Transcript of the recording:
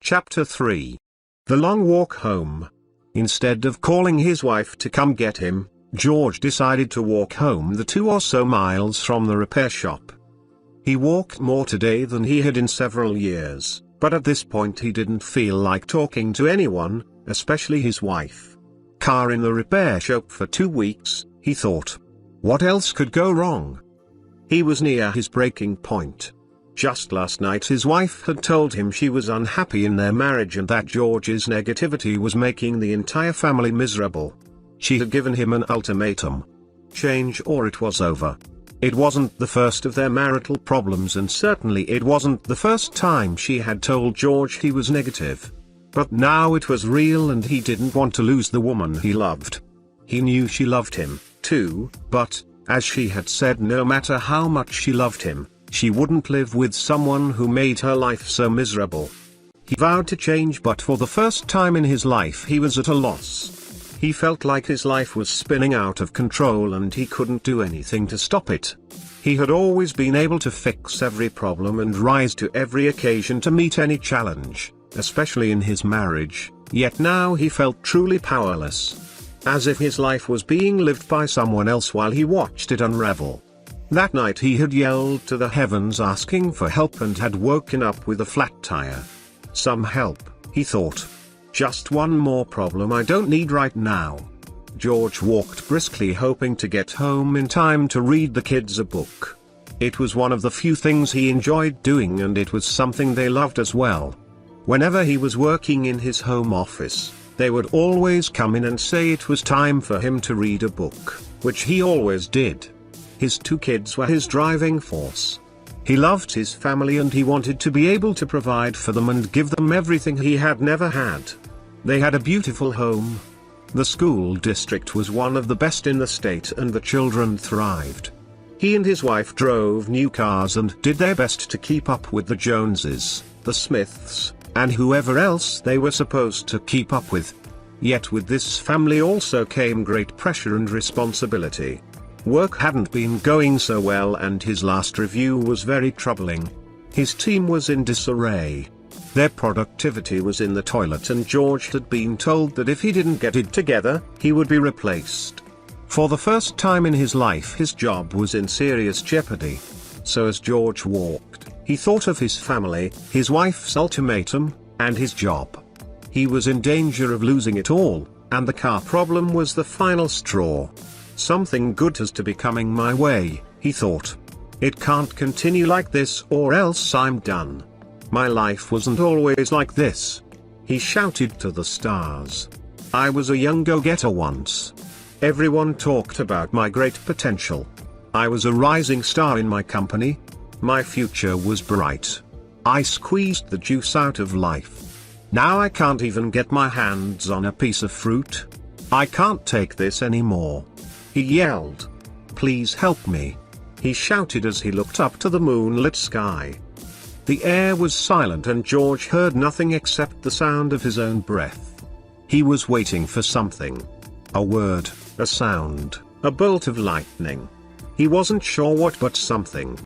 Chapter 3. The Long Walk Home. Instead of calling his wife to come get him, George decided to walk home the 2 or so miles from the repair shop. He walked more today than he had in several years, but at this point he didn't feel like talking to anyone, especially his wife. Car in the repair shop for 2 weeks, he thought. What else could go wrong? He was near his breaking point. Just last night his wife had told him she was unhappy in their marriage and that George's negativity was making the entire family miserable. She had given him an ultimatum. Change or it was over. It wasn't the first of their marital problems and certainly it wasn't the first time she had told George he was negative. But now it was real and he didn't want to lose the woman he loved. He knew she loved him, too, but, as she had said, no matter how much she loved him, she wouldn't live with someone who made her life so miserable. He vowed to change, but for the first time in his life he was at a loss. He felt like his life was spinning out of control and he couldn't do anything to stop it. He had always been able to fix every problem and rise to every occasion to meet any challenge, especially in his marriage, yet now he felt truly powerless. As if his life was being lived by someone else while he watched it unravel. That night he had yelled to the heavens asking for help and had woken up with a flat tire. Some help, he thought. Just one more problem I don't need right now. George walked briskly, hoping to get home in time to read the kids a book. It was one of the few things he enjoyed doing and it was something they loved as well. Whenever he was working in his home office, they would always come in and say it was time for him to read a book, which he always did. His 2 kids were his driving force. He loved his family and he wanted to be able to provide for them and give them everything he had never had. They had a beautiful home. The school district was one of the best in the state and the children thrived. He and his wife drove new cars and did their best to keep up with the Joneses, the Smiths, and whoever else they were supposed to keep up with. Yet with this family also came great pressure and responsibility. Work hadn't been going so well and his last review was very troubling. His team was in disarray. Their productivity was in the toilet and George had been told that if he didn't get it together, he would be replaced. For the first time in his life his job was in serious jeopardy. So as George walked, he thought of his family, his wife's ultimatum, and his job. He was in danger of losing it all, and the car problem was the final straw. Something good has to be coming my way, he thought. It can't continue like this or else I'm done. My life wasn't always like this. He shouted to the stars. I was a young go-getter once. Everyone talked about my great potential. I was a rising star in my company. My future was bright. I squeezed the juice out of life. Now I can't even get my hands on a piece of fruit. I can't take this anymore. He yelled. Please help me. He shouted as he looked up to the moonlit sky. The air was silent and George heard nothing except the sound of his own breath. He was waiting for something. A word, a sound, a bolt of lightning. He wasn't sure what, but something.